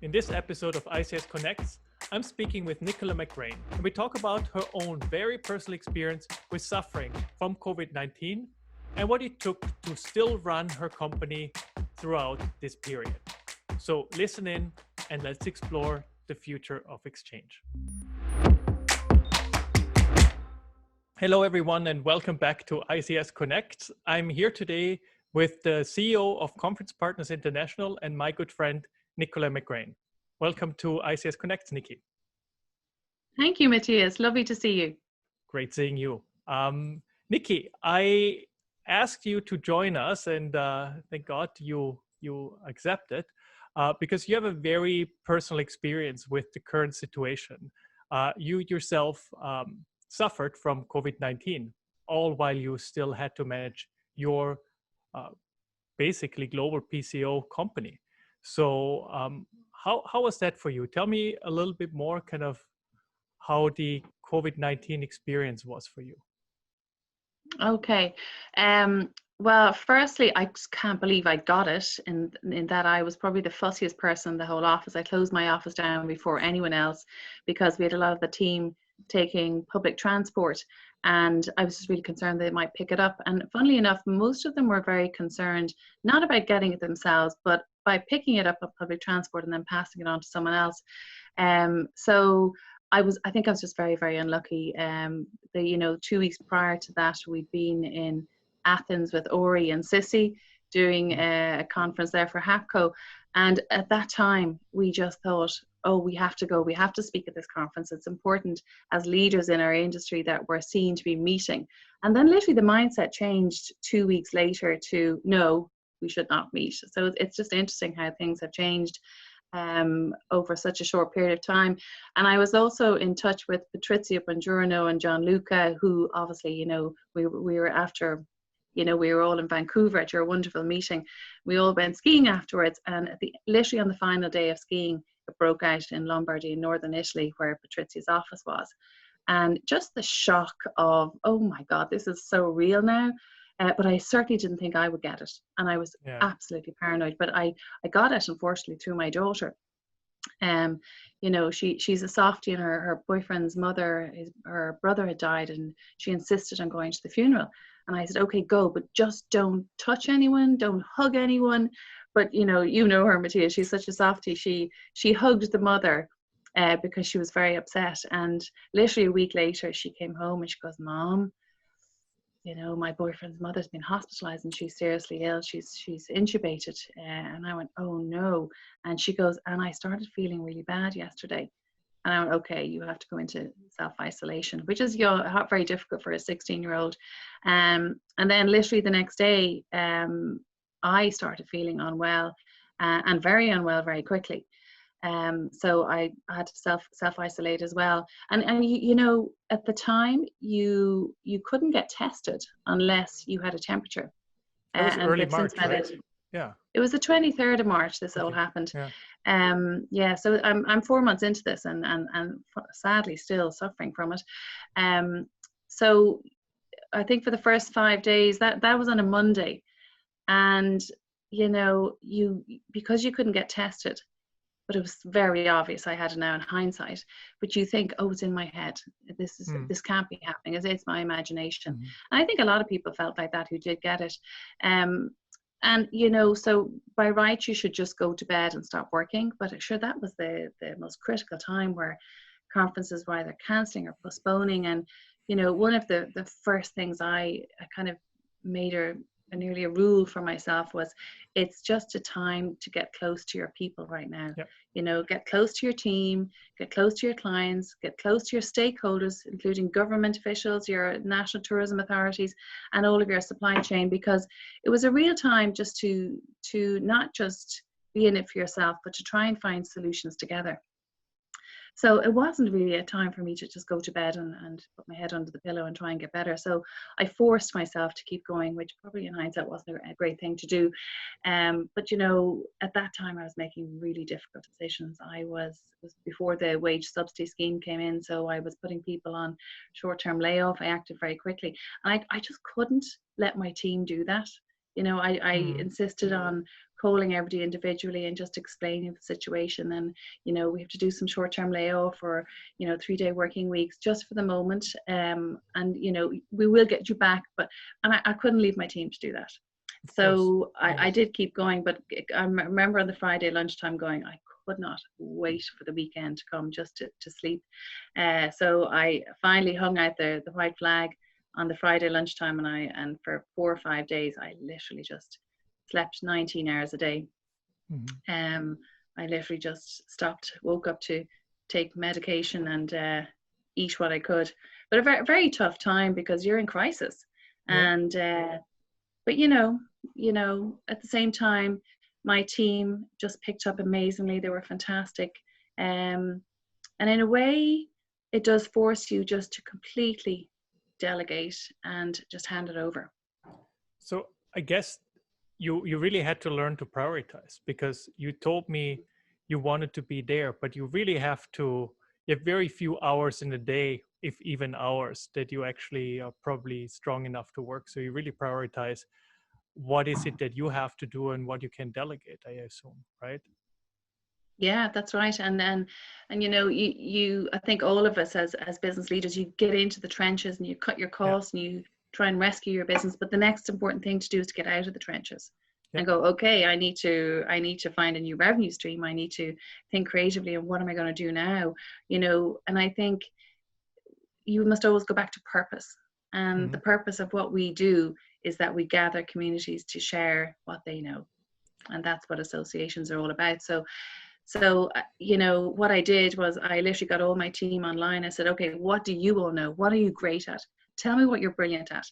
In this episode of ICS Connects, I'm speaking with Nicky McGrane, and we talk about her own very personal experience with suffering from COVID-19 and what it took to still run her company throughout this period. So listen in and let's explore the future of exchange. Hello, everyone, and welcome back to ICS Connects. I'm here today with the CEO of Conference Partners International and my good friend, Nicky McGrane. Welcome to ICS Connects, Nicky. Thank you, Matthias. Lovely to see you. Great seeing you. Nicky, I asked you to join us, and thank God you accepted, because you have a very personal experience with the current situation. You yourself suffered from COVID-19, all while you still had to manage your basically global PCO company. So how was that for you? Tell me a little bit more kind of how the COVID-19 experience was for you. Okay. Well, firstly, I just can't believe I got it in that I was probably the fussiest person in the whole office. I closed my office down before anyone else because we had a lot of the team taking public transport, and I was just really concerned they might pick it up. And funnily enough, most of them were very concerned, not about getting it themselves, but by picking it up on public transport and then passing it on to someone else. So I think I was just very, very unlucky. 2 weeks prior to that, we'd been in Athens with Ori and Sissy doing a conference there for HAPCO. And at that time, we just thought, oh, we have to go. We have to speak at this conference. It's important as leaders in our industry that we're seen to be meeting. And then literally the mindset changed 2 weeks later to, no, we should not meet. So it's just interesting how things have changed over such a short period of time. And I was also in touch with Patrizia Bongiorno and John Luca, who obviously, we were after, we were all in Vancouver at your wonderful meeting. We all went skiing afterwards, and literally on the final day of skiing, it broke out in Lombardy in northern Italy, where Patrizia's office was. And just the shock of, oh my God, this is so real now. But I certainly didn't think I would get it. And I was absolutely paranoid. But I got it, unfortunately, through my daughter. She's a softie, and her boyfriend's mother, her brother had died, and she insisted on going to the funeral. And I said, okay, go, but just don't touch anyone, don't hug anyone. But, you know her, Mathias, she's such a softie. She hugged the mother because she was very upset. And literally a week later, she came home and she goes, Mom, my boyfriend's mother's been hospitalized and she's seriously ill. She's intubated. And I went, oh no. And she goes, and I started feeling really bad yesterday. And I went, okay, you have to go into self-isolation, which is very difficult for a 16-year-old. And then literally the next day, I started feeling unwell and very unwell very quickly. So I had to self-isolate as well. And at the time you couldn't get tested unless you had a temperature. That was early March, right? Yeah. It was the 23rd of March this all happened. Yeah. So I'm 4 months into this and sadly still suffering from it. So I think for the first 5 days, that was on a Monday. And because you couldn't get tested, but it was very obvious I had it now in hindsight. But you think, oh, it's in my head. This can't be happening. It's my imagination. And I think a lot of people felt like that who did get it. And so by right, you should just go to bed and stop working. But sure, that was the most critical time where conferences were either cancelling or postponing. And one of the first things I kind of made nearly a rule for myself was, it's just a time to get close to your people right now. Yep. Get close to your team, get close to your clients, get close to your stakeholders, including government officials, your national tourism authorities, and all of your supply chain, because it was a real time just to not just be in it for yourself, but to try and find solutions together. So it wasn't really a time for me to just go to bed and put my head under the pillow and try and get better. So I forced myself to keep going, which probably in hindsight wasn't a great thing to do. But at that time I was making really difficult decisions. It was before the wage subsidy scheme came in, so I was putting people on short-term layoff. I acted very quickly. And I just couldn't let my team do that. I insisted on calling everybody individually and just explaining the situation. And, you know, we have to do some short-term layoff or, you know, 3-day working weeks just for the moment. And, you know, we will get you back. But, and I couldn't leave my team to do that. So I did keep going, but I remember on the Friday lunchtime going, I could not wait for the weekend to come just to sleep. So I finally hung out the white flag on the Friday lunchtime, and for 4 or 5 days, I literally just slept 19 hours a day. I literally just stopped, woke up to take medication and eat what I could. But a very, very tough time because you're in crisis. And but you know, at the same time, my team just picked up amazingly. They were fantastic. And in a way, it does force you just to completely delegate and just hand it over. So I guess you really had to learn to prioritize, because you told me you wanted to be there, but you really have very few hours in a day, if even hours, that you actually are probably strong enough to work. So you really prioritize what is it that you have to do and what you can delegate, I assume, right? Yeah, that's right. And you know, you I think all of us as business leaders, you get into the trenches and you cut your costs and you try and rescue your business. But the next important thing to do is to get out of the trenches and go, okay, I need to find a new revenue stream. I need to think creatively, and what am I going to do now? You know, and I think you must always go back to purpose. And the purpose of what we do is that we gather communities to share what they know. And that's what associations are all about. So, you know, what I did was I literally got all my team online. I said, okay, what do you all know? What are you great at? Tell me what you're brilliant at.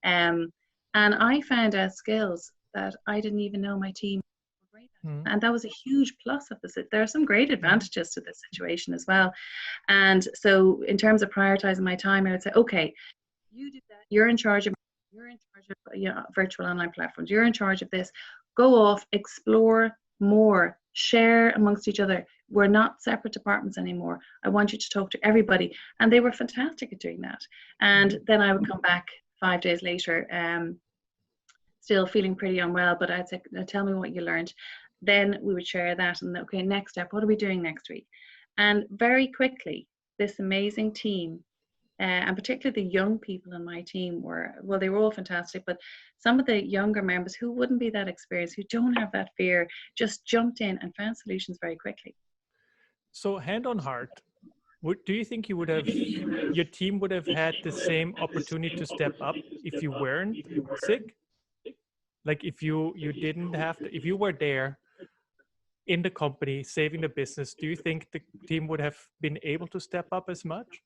And I found out skills that I didn't even know my team were great at. And that was a huge plus of this. There are some great advantages to this situation as well. And so in terms of prioritizing my time, I would say, okay, you do that. You're in charge of virtual online platforms. You're in charge of this. Go off, explore more, share amongst each other. We're not separate departments anymore. I want you to talk to everybody. And they were fantastic at doing that. And then I would come back 5 days later, still feeling pretty unwell, but I'd say, tell me what you learned. Then we would share that, and okay, next step, what are we doing next week? And very quickly, this amazing team, and particularly the young people in my team they were all fantastic, but some of the younger members who wouldn't be that experienced, who don't have that fear, just jumped in and found solutions very quickly. So hand on heart, do you think your team would have had the same opportunity to step up if you weren't sick? Like if you didn't have to, if you were there in the company saving the business, do you think the team would have been able to step up as much?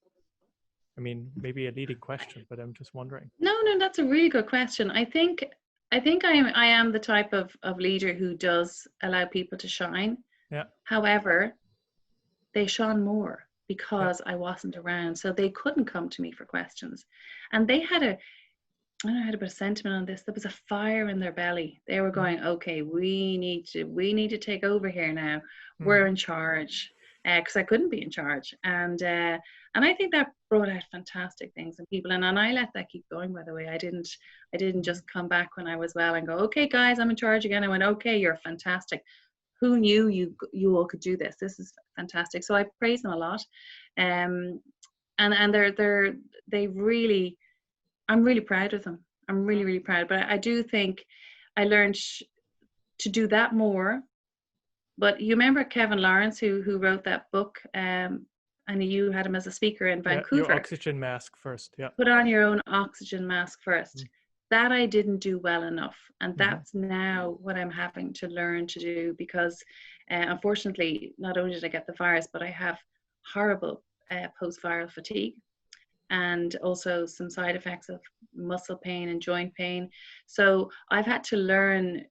I mean, maybe a leading question, but I'm just wondering. No, that's a really good question. I think I am the type of leader who does allow people to shine. Yeah. However, they shone more because I wasn't around, so they couldn't come to me for questions. And they had I had a bit of sentiment on this. There was a fire in their belly. They were going, okay, we need to take over here now. We're in charge. Because I couldn't be in charge, and I think that brought out fantastic things in people, and I let that keep going. By the way, I didn't just come back when I was well and go, okay, guys, I'm in charge again. I went, okay, you're fantastic. Who knew you all could do this? This is fantastic. So I praise them a lot, and they really, I'm really proud of them. I'm really, really proud. But I do think I learned to do that more. But you remember Kevin Lawrence, who wrote that book, and you had him as a speaker in Vancouver. Your oxygen mask first, yeah. Put on your own oxygen mask first. That I didn't do well enough. And that's now what I'm having to learn to do, because unfortunately, not only did I get the virus, but I have horrible post-viral fatigue, and also some side effects of muscle pain and joint pain. So I've had to learn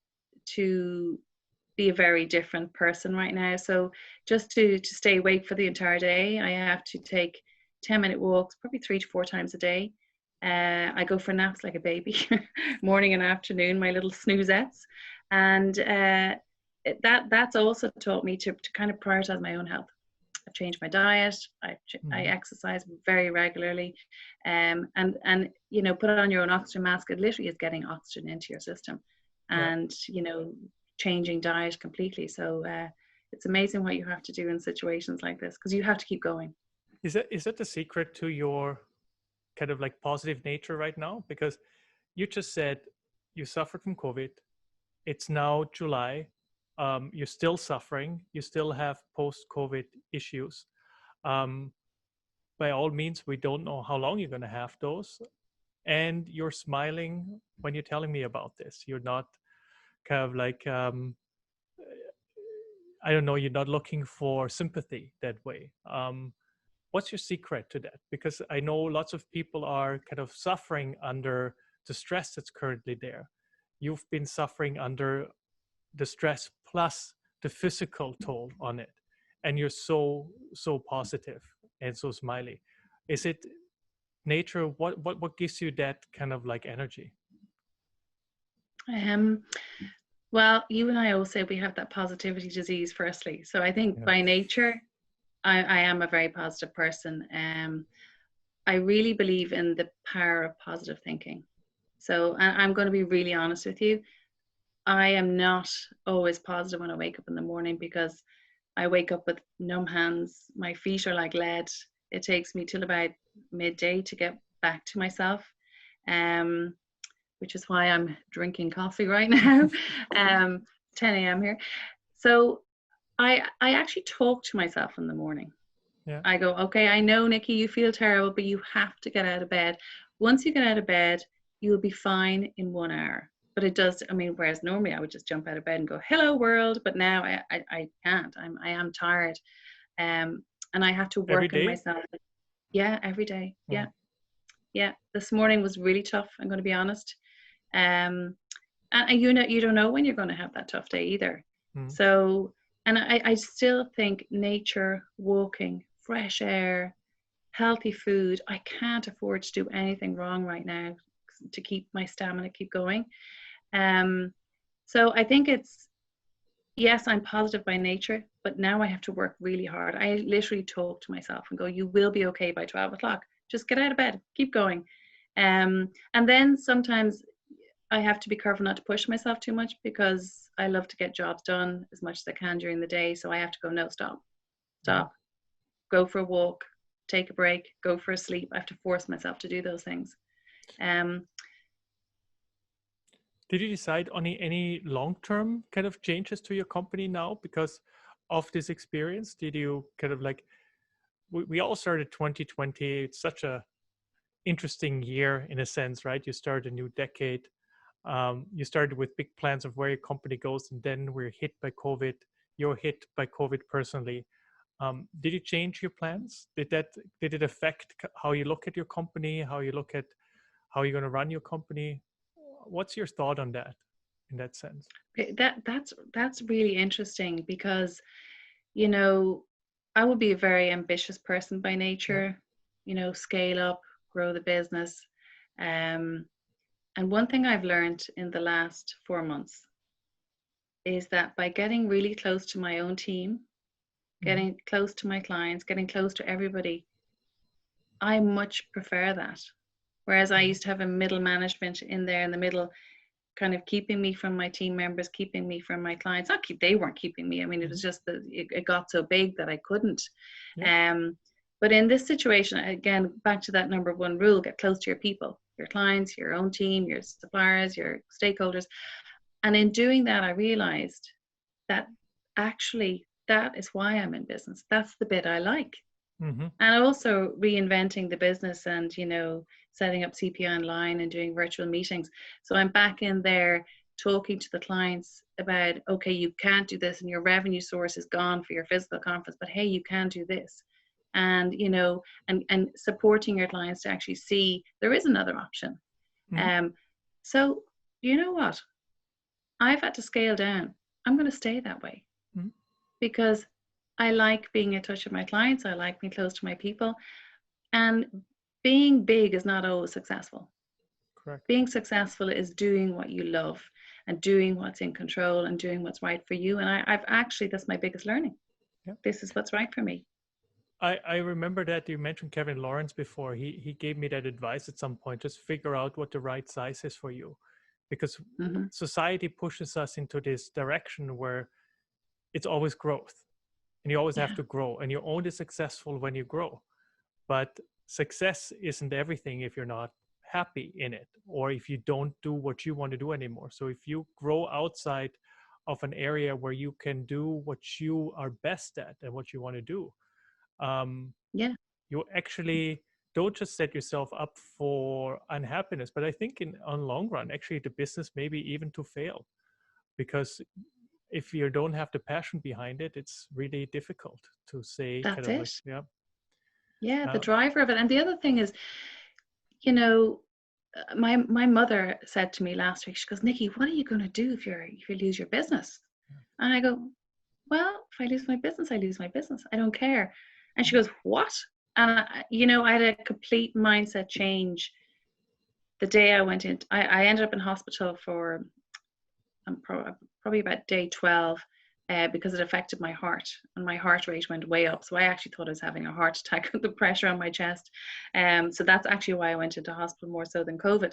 to be a very different person right now. So just to stay awake for the entire day, I have to take 10-minute walks, probably 3 to 4 times a day. I go for naps like a baby, morning and afternoon, my little snoozettes. And that's also taught me to kind of prioritize my own health. I've changed my diet. I exercise very regularly, and you know, put on your own oxygen mask. It literally is getting oxygen into your system, and you know, changing diet completely. So it's amazing what you have to do in situations like this, because you have to keep going. Is that the secret to your kind of like positive nature right now? Because you just said you suffered from COVID. It's now July. You're still suffering. You still have post-COVID issues. Um, by all means, we don't know how long you're going to have those. And you're smiling when you're telling me about this. You're not kind of like, I don't know, you're not looking for sympathy that way. What's your secret to that? Because I know lots of people are kind of suffering under the stress that's currently there. You've been suffering under the stress plus the physical toll on it, and you're so positive and so smiley. Is it nature? What gives you that kind of like energy? Well, you and I always say we have that positivity disease firstly. So I think by nature, I am a very positive person. I really believe in the power of positive thinking. So I'm going to be really honest with you. I am not always positive when I wake up in the morning, because I wake up with numb hands. My feet are like lead. It takes me till about midday to get back to myself, which is why I'm drinking coffee right now, 10 a.m. here. So I actually talk to myself in the morning. Yeah. I go, okay, I know, Nikki, you feel terrible, but you have to get out of bed. Once you get out of bed, you'll be fine in 1 hour. But it does, I mean, whereas normally I would just jump out of bed and go, hello world, but now I can't. I am tired. And I have to work on myself. Yeah, every day. Yeah. Yeah. This morning was really tough, I'm going to be honest. And you know, you don't know when you're going to have that tough day either. So, and I still think nature, walking, fresh air, healthy food, I can't afford to do anything wrong right now to keep my stamina, keep going. So I think it's, yes, I'm positive by nature, but now I have to work really hard. I literally talk to myself and go, you will be okay by 12 o'clock. Just get out of bed, keep going. And then sometimes I have to be careful not to push myself too much, because I love to get jobs done as much as I can during the day. So I have to go, no, stop, go for a walk, take a break, go for a sleep. I have to force myself to do those things. Did you decide on any long-term kind of changes to your company now because of this experience? Did you kind of like, we all started 2020. It's such a interesting year in a sense, right? You start a new decade. You started with big plans of where your company goes, and then we're hit by COVID. You're hit by COVID personally. Did you change your plans? Did it affect how you look at your company, how you look at how you're going to run your company? What's your thought on that in that sense? That's really interesting, because, you know, I would be a very ambitious person by nature, you know, scale up, grow the business. And one thing I've learned in the last 4 months is that by getting really close to my own team, getting close to my clients, getting close to everybody, I much prefer that. Whereas I used to have a middle management in there in the middle, kind of keeping me from my team members, keeping me from my clients. They weren't keeping me. I mean, it was just that it got so big that I couldn't. But in this situation, again, back to that number one rule, get close to your people, your clients, your own team, your suppliers, your stakeholders. And in doing that, I realized that actually that is why I'm in business. That's the bit I like. And also reinventing the business and, you know, setting up CPI online and doing virtual meetings. So I'm back in there talking to the clients about, okay, you can't do this and your revenue source is gone for your physical conference, but hey, you can do this. And, you know, and supporting your clients to actually see there is another option. So you know what? I've had to scale down. I'm going to stay that way because I like being in touch with my clients. I like being close to my people. And being big is not always successful. Correct. Being successful is doing what you love and doing what's in control and doing what's right for you. And I've actually, that's my biggest learning. This is what's right for me. I remember that you mentioned Kevin Lawrence before. He gave me that advice at some point. Just figure out what the right size is for you. because Mm-hmm. society pushes us into this direction where it's always growth, and you always have Yeah, to grow, and you're only successful when you grow. But success isn't everything if you're not happy in it, or if you don't do what you want to do anymore. So if you grow outside of an area where you can do what you are best at and what you want to do, um, yeah, you actually don't just set yourself up for unhappiness, but I think in on long run, actually the business maybe even to fail, because if you don't have the passion behind it, it's really difficult to say kind that's of like, it. yeah. Yeah, the Uh, driver of it. And the other thing is, you know, my mother said to me last week, she goes, Nikki, what are you going to do if you lose your business? And I go, well, if I lose my business, I lose my business. I don't care. And she goes, what? And I had a complete mindset change the day I went in. I ended up in hospital for probably about day 12, because it affected my heart, and my heart rate went way up. So I actually thought I was having a heart attack with the pressure on my chest. So that's actually why I went into hospital more so than COVID.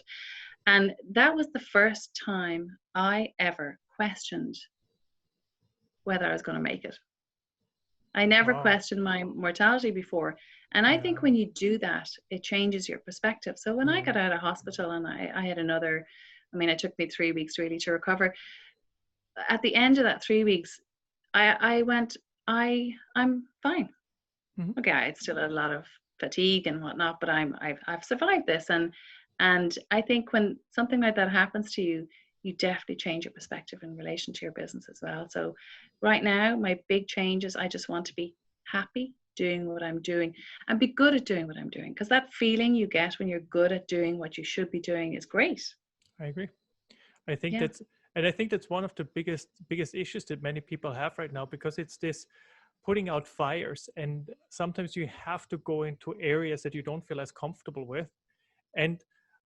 And that was the first time I ever questioned whether I was going to make it. I never wow. questioned my mortality before. And I think Yeah. when you do that, it changes your perspective. So when I Mm. got out of hospital and I had another, it took me 3 weeks really to recover. At the end of that 3 weeks, I went, I'm fine. Mhm. Okay, I still had a lot of fatigue and whatnot, but I've survived this. And I think when something like that happens to you, you definitely change your perspective in relation to your business as well. So right now, my big change is I just want to be happy doing what I'm doing and be good at doing what I'm doing. Because that feeling you get when you're good at doing what you should be doing is great. I agree. I think Yeah. that's, and I think that's one of the biggest issues that many people have right now, because it's this putting out fires, and sometimes you have to go into areas that you don't feel as comfortable with, and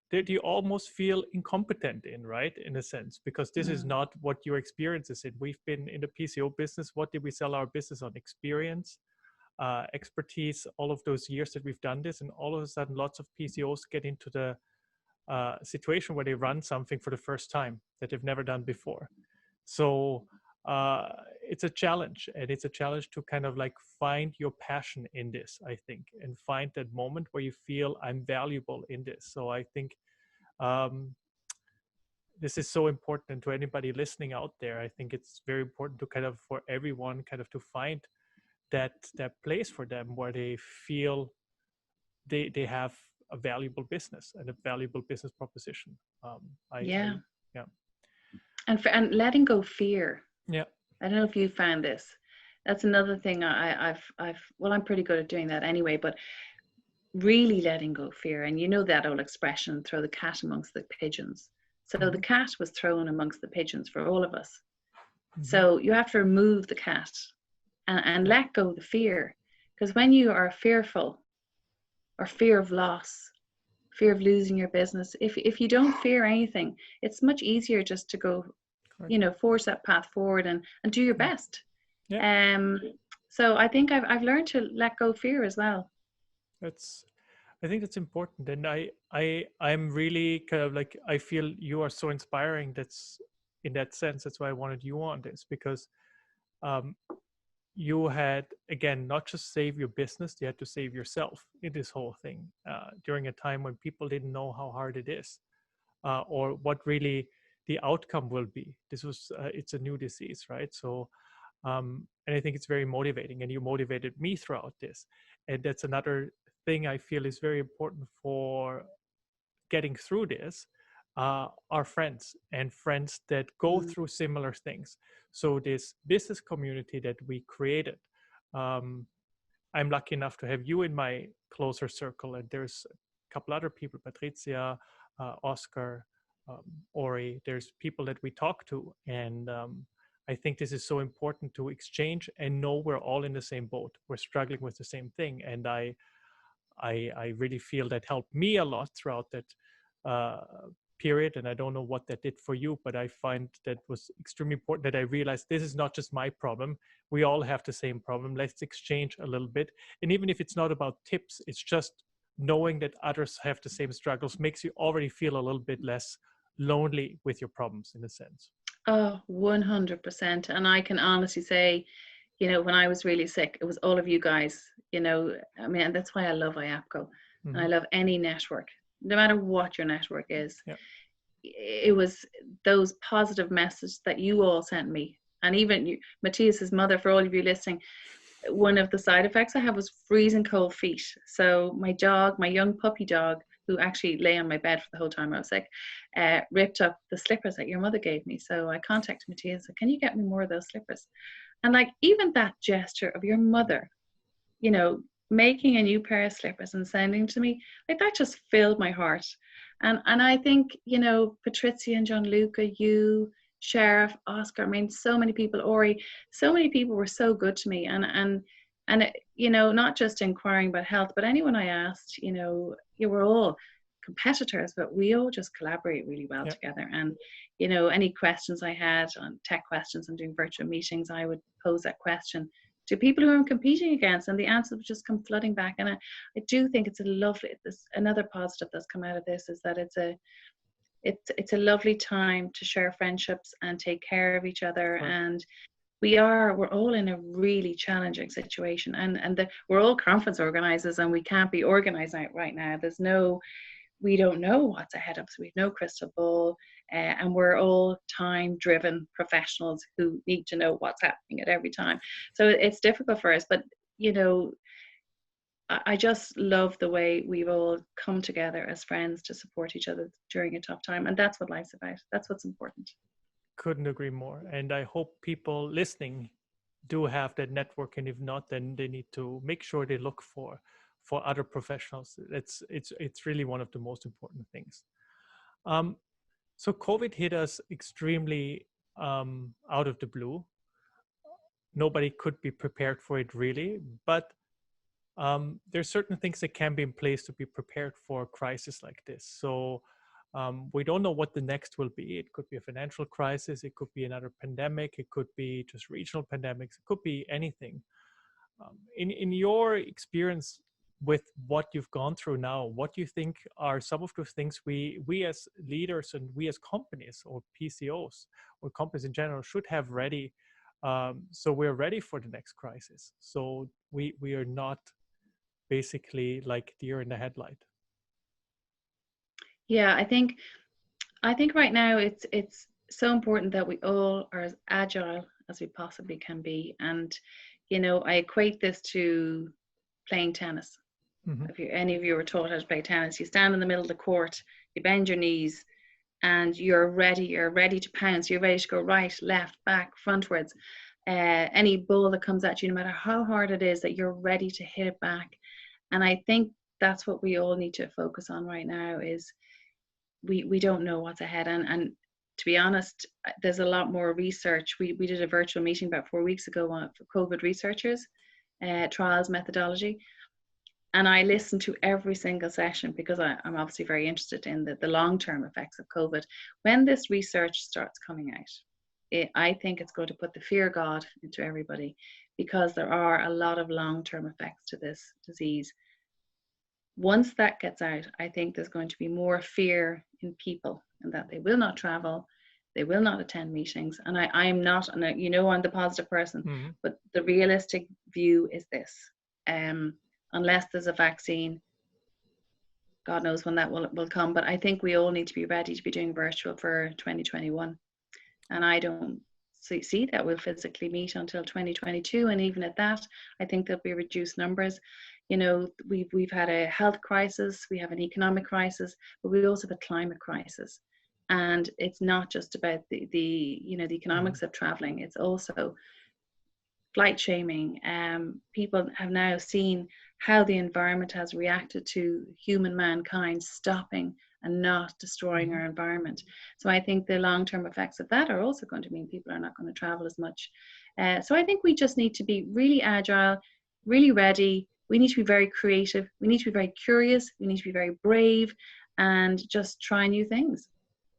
that you almost feel incompetent in, right? In a sense, because this is Mm. not what your experience is in. We've been in the PCO business. What did we sell our business on? Experience, expertise, all of those years that we've done this, and all of a sudden lots of PCOs get into the situation where they run something for the first time that they've never done before. So it's a challenge, and it's a challenge to kind of like find your passion in this, I think, and find that moment where you feel I'm valuable in this. So I think um, this is so important, and to anybody listening out there, I think it's very important to kind of, for everyone, kind of to find that place for them where they feel they have a valuable business and a valuable business proposition. I Yeah. yeah. And letting go fear. Yeah. I don't know if you found this. That's another thing well, I'm pretty good at doing that anyway, but really letting go fear. And you know that old expression, throw the cat amongst the pigeons. So the Mm-hmm. cat was thrown amongst the pigeons for all of us. Mm-hmm. So you have to remove the cat and Yeah. let go the fear. Because when you are fearful, or fear of loss, fear of losing your business, if you don't fear anything, it's much easier just to go, Correct. forge that path forward and do your Mm. best. Yeah. So I think I've learned to let go fear as well. That's, I think that's important, and I'm really kind of like, I feel you are so inspiring. That's, in that sense, that's why I wanted you on this, because um, you had, again, not just save your business, you had to save yourself in this whole thing during a time when people didn't know how hard it is, or what really the outcome will be. This was it's a new disease, right? So and I think it's very motivating, and you motivated me throughout this. And that's another thing I feel is very important for getting through this, are friends, and friends that go Mm. through similar things. So this business community that we created, um, I'm lucky enough to have you in my closer circle, and there's a couple other people, Patricia, Oscar, Ori. There's people that we talk to, and I think this is so important to exchange and know we're all in the same boat. We're struggling with the same thing, and I really feel that helped me a lot throughout that uh, period. And I don't know what that did for you, but I find that was extremely important, that I realized this is not just my problem. We all have the same problem. Let's exchange a little bit. And even if it's not about tips, it's just knowing that others have the same struggles makes you already feel a little bit less lonely with your problems in a sense. Oh, 100%. And I can honestly say, when I was really sick, it was all of you guys, I mean, and that's why I love IAPCO, and I love any network, no matter what your network is. Yeah. It was those positive messages that you all sent me. And even you, Matthias's mother, for all of you listening, one of the side effects I have was freezing cold feet. So my dog, my young puppy dog, who actually lay on my bed for the whole time I was sick, ripped up the slippers that your mother gave me. So I contacted Matthias and said, can you get me more of those slippers? And like, even that gesture of your mother, making a new pair of slippers and sending to me, like, that just filled my heart. And I think, Patricia and Gianluca, you, Sheriff, Oscar, I mean, so many people, Ori, so many people were so good to me. And not just inquiring about health, but anyone I asked, you were all competitors, but we all just collaborate really well together. And, any questions I had on tech questions and doing virtual meetings, I would pose that question to people who I'm competing against, and the answers would just come flooding back. And I do think it's another positive that's come out of this is that it's a lovely time to share friendships and take care of each other. Right. And we're all in a really challenging situation, and we're all conference organizers, and we can't be organized right now. We don't know what's ahead of us. We have no crystal ball, and we're all time-driven professionals who need to know what's happening at every time. So it's difficult for us, but I just love the way we've all come together as friends to support each other during a tough time, and that's what life's about. That's what's important. Couldn't agree more. And I hope people listening do have that network, and if not, then they need to make sure they look for other professionals. It's really one of the most important things. So COVID hit us extremely out of the blue. Nobody could be prepared for it really, but there's certain things that can be in place to be prepared for a crisis like this. So we don't know what the next will be. It could be a financial crisis. It could be another pandemic. It could be just regional pandemics. It could be anything. In your experience with what you've gone through now, what do you think are some of those things we as leaders and we as companies or PCOs or companies in general should have ready, so we're ready for the next crisis, so we are not basically like deer in the headlight? Yeah, I think right now it's so important that we all are as agile as we possibly can be. And I equate this to playing tennis. Mm-hmm. If any of you were taught how to play tennis, you stand in the middle of the court, you bend your knees, and you're ready to pounce. You're ready to go right, left, back, frontwards. Any ball that comes at you, no matter how hard it is, that you're ready to hit it back. And I think that's what we all need to focus on right now is we don't know what's ahead. And to be honest, there's a lot more research. We did a virtual meeting about 4 weeks ago for COVID researchers, trials, methodology. And I listened to every single session because I'm obviously very interested in the long-term effects of COVID. When this research starts coming out, I think it's going to put the fear of God into everybody, because there are a lot of long-term effects to this disease. Once that gets out, I think there's going to be more fear in people, and that they will not travel, they will not attend meetings. And I'm not, and I'm the positive person, mm-hmm. but the realistic view is this. Unless there's a vaccine, God knows when that will come. But I think we all need to be ready to be doing virtual for 2021. And I don't see that we'll physically meet until 2022. And even at that, I think there'll be reduced numbers. We've had a health crisis, we have an economic crisis, but we also have a climate crisis. And it's not just about the economics of traveling. It's also flight shaming. People have now seen how the environment has reacted to mankind stopping and not destroying our environment. So I think the long-term effects of that are also going to mean people are not going to travel as much. So I think we just need to be really agile, really ready. We need to be very creative. We need to be very curious. We need to be very brave and just try new things.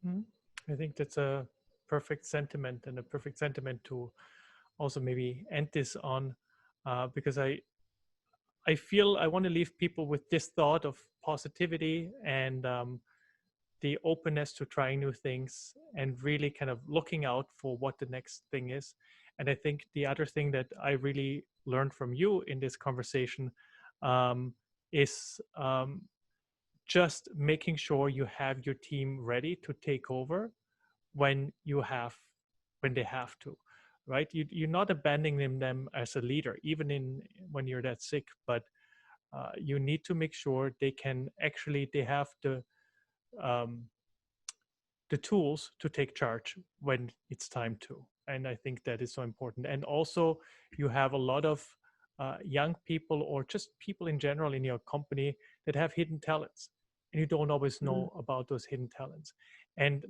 I think that's a perfect sentiment, and a perfect sentiment to also maybe end this on, because I feel I want to leave people with this thought of positivity and the openness to trying new things and really kind of looking out for what the next thing is. And I think the other thing that I really learned from you in this conversation is just making sure you have your team ready to take over when they have to, right? You're not abandoning them as a leader, even when you're that sick, but you need to make sure they have the tools to take charge when it's time to. And I think that is so important. And also, you have a lot of young people or just people in general in your company that have hidden talents, and you don't always know about those hidden talents. And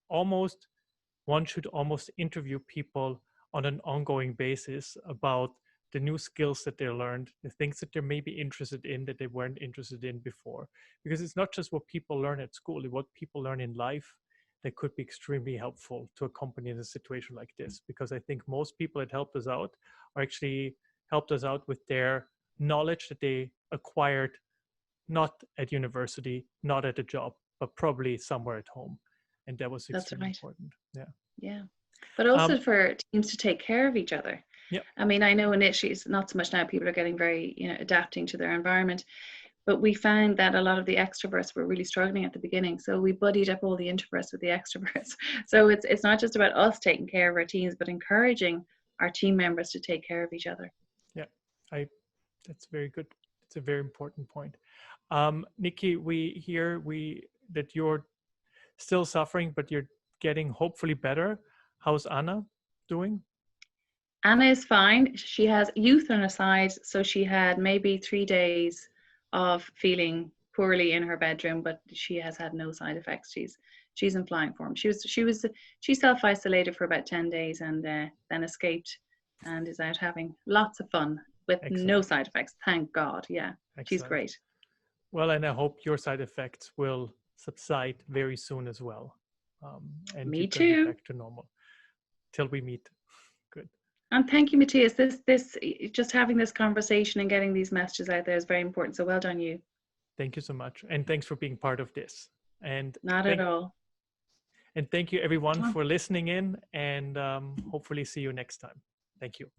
almost one should almost interview people on an ongoing basis about the new skills that they learned, the things that they're maybe interested in that they weren't interested in before. Because it's not just what people learn at school, it's what people learn in life that could be extremely helpful to a company in a situation like this. Because I think most people that helped us out are actually helped us out with their knowledge that they acquired not at university, not at a job, but probably somewhere at home. And that was extremely important. Yeah. Yeah. But also for teams to take care of each other. Yeah. I mean, I know initially it's not so much now, people are getting very, adapting to their environment. But we found that a lot of the extroverts were really struggling at the beginning. So we buddied up all the introverts with the extroverts. So it's not just about us taking care of our teams, but encouraging our team members to take care of each other. Yeah, that's very good. It's a very important point. Nicky, we hear that you're still suffering, but you're getting hopefully better. How's Anna doing? Anna is fine. She has youth on her side, so she had maybe 3 days of feeling poorly in her bedroom, but she has had no side effects. She's in flying form. She self-isolated for about 10 days and then escaped and is out having lots of fun with no side effects. Thank God. Yeah. Excellent. She's great. Well, and I hope your side effects will subside very soon as well. And Me you too. can get back to normal till we meet. Good. And thank you, Mathias. This just having this conversation and getting these messages out there is very important. So well done, you. Thank you so much, and thanks for being part of this. And not at all. And thank you everyone for listening in, and hopefully see you next time. Thank you.